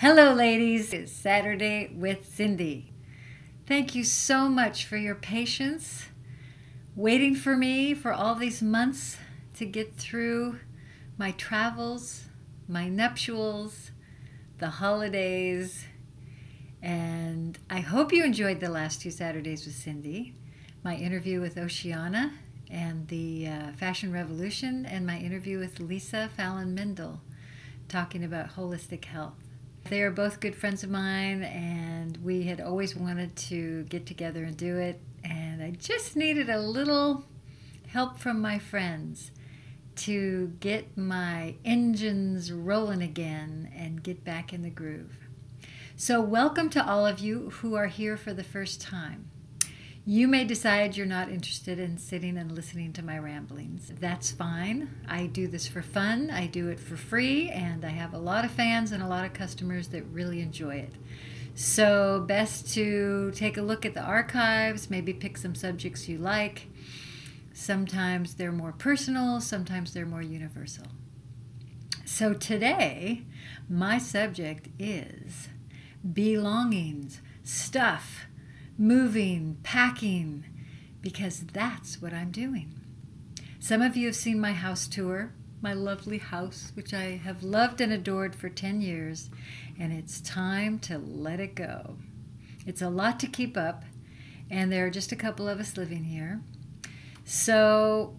Hello, ladies. It's Saturday with Cindy. Thank you so much for your patience, waiting for me for all these months to get through my travels, my nuptials, the holidays, and I hope you enjoyed the last two Saturdays with Cindy, my interview with Oceana and the Fashion Revolution, and my interview with Lisa Fallon-Mindel, talking about holistic health. They are both good friends of mine, and we had always wanted to get together and do it, and I just needed a little help from my friends to get my engines rolling again and get back in the groove. So welcome to all of you who are here for the first time. You may decide you're not interested in sitting and listening to my ramblings. That's fine. I do this for fun. I do it for free, and I have a lot of fans and a lot of customers that really enjoy it. So best to take a look at the archives, maybe pick some subjects you like. Sometimes they're more personal, sometimes they're more universal. So today, my subject is belongings, stuff, moving, packing, because that's what I'm doing. Some of you have seen my house tour, my lovely house, which I have loved and adored for 10 years, and it's time to let it go. It's a lot to keep up, and there are just a couple of us living here. So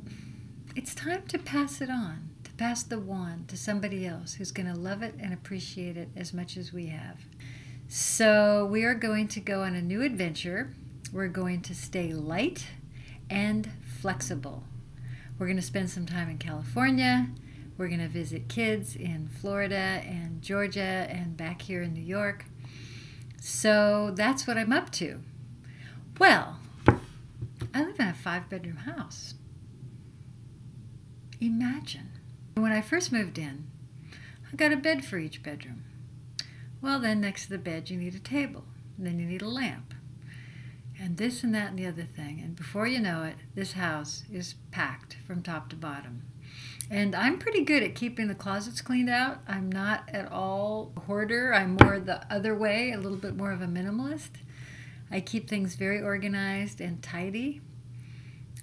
it's time to pass it on, to pass the wand to somebody else who's going to love it and appreciate it as much as we have. So we are going to go on a new adventure. We're going to stay light and flexible. We're going to spend some time in California. We're going to visit kids in Florida and Georgia and back here in New York. So that's what I'm up to. Well, I live in a 5-bedroom house. Imagine. When I first moved in, I got a bed for each bedroom. Well, then next to the bed you need a table, and then you need a lamp, and this and that and the other thing. And before you know it, this house is packed from top to bottom. And I'm pretty good at keeping the closets cleaned out. I'm not at all a hoarder. I'm more the other way, a little bit more of a minimalist. I keep things very organized and tidy,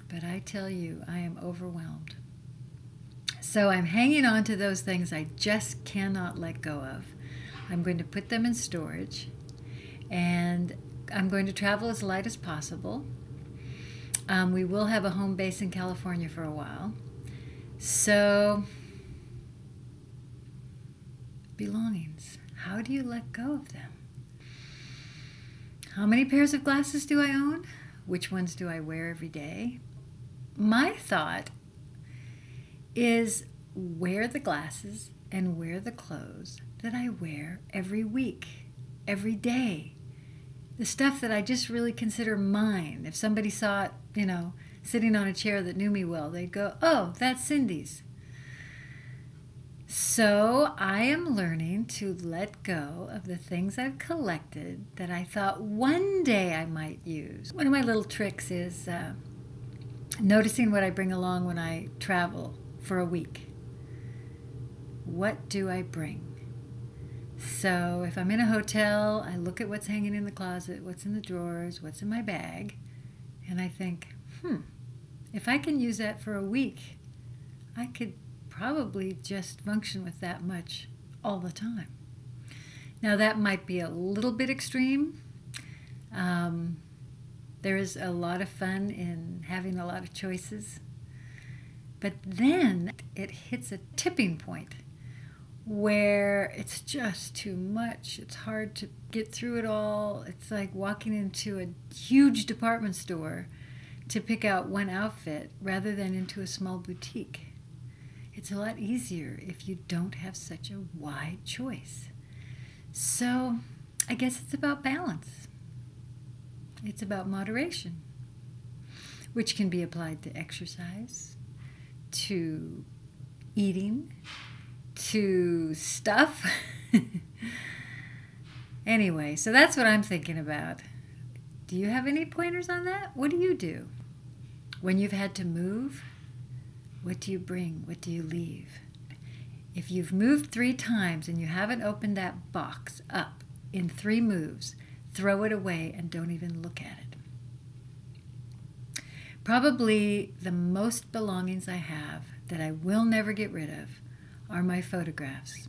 but I tell you, I am overwhelmed. So I'm hanging on to those things I just cannot let go of. I'm going to put them in storage, and I'm going to travel as light as possible. We will have a home base in California for a while. So, belongings. How do you let go of them? How many pairs of glasses do I own? Which ones do I wear every day? My thought is wear the glasses and wear the clothes that I wear every week, every day. The stuff that I just really consider mine. If somebody saw it, sitting on a chair that knew me well, they'd go, oh, that's Cindy's. So I am learning to let go of the things I've collected that I thought one day I might use. One of my little tricks is noticing what I bring along when I travel for a week. What do I bring? So if I'm in a hotel, I look at what's hanging in the closet, what's in the drawers, what's in my bag, and I think, if I can use that for a week, I could probably just function with that much all the time. Now that might be a little bit extreme. There is a lot of fun in having a lot of choices, but then it hits a tipping point where it's just too much. It's hard to get through it all. It's like walking into a huge department store to pick out one outfit rather than into a small boutique. It's a lot easier if you don't have such a wide choice. So I guess it's about balance. It's about moderation, which can be applied to exercise, to eating, to stuff. Anyway, so that's what I'm thinking about. Do you have any pointers on that? What do you do? When you've had to move, what do you bring? What do you leave? If you've moved 3 times and you haven't opened that box up in 3 moves, throw it away and don't even look at it. Probably the most belongings I have that I will never get rid of are my photographs.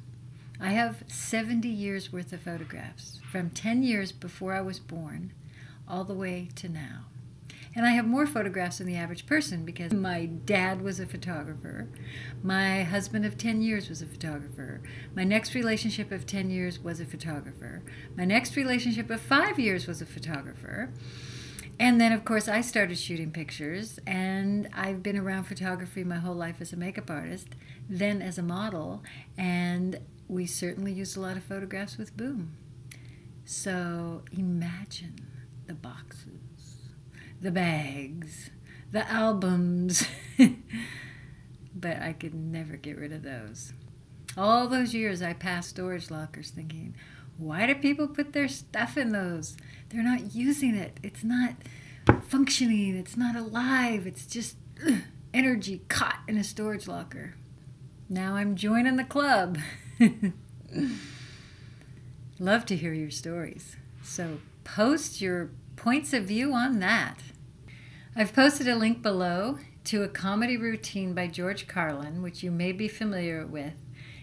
I have 70 years worth of photographs, from 10 years before I was born all the way to now. And I have more photographs than the average person because my dad was a photographer. My husband of 10 years was a photographer. My next relationship of 10 years was a photographer. My next relationship of 5 years was a photographer. And then, of course, I started shooting pictures, and I've been around photography my whole life as a makeup artist, then as a model, and we certainly used a lot of photographs with Boom. So imagine the boxes, the bags, the albums. But I could never get rid of those. All those years I passed storage lockers thinking, why do people put their stuff in those? They're not using it. It's not functioning. It's not alive. It's just energy caught in a storage locker. Now I'm joining the club. Love to hear your stories. So post your points of view on that. I've posted a link below to a comedy routine by George Carlin, which you may be familiar with,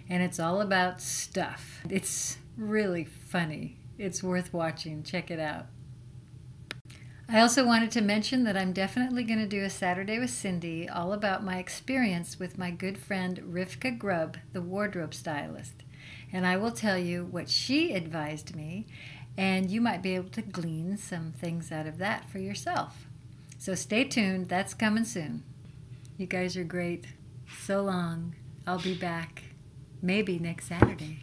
and it's all about stuff. It's really funny. It's worth watching. Check it out. I also wanted to mention that I'm definitely going to do a Saturday with Cindy all about my experience with my good friend Rivka Grubb, the wardrobe stylist. And I will tell you what she advised me, and you might be able to glean some things out of that for yourself. So stay tuned. That's coming soon. You guys are great. So long. I'll be back maybe next Saturday.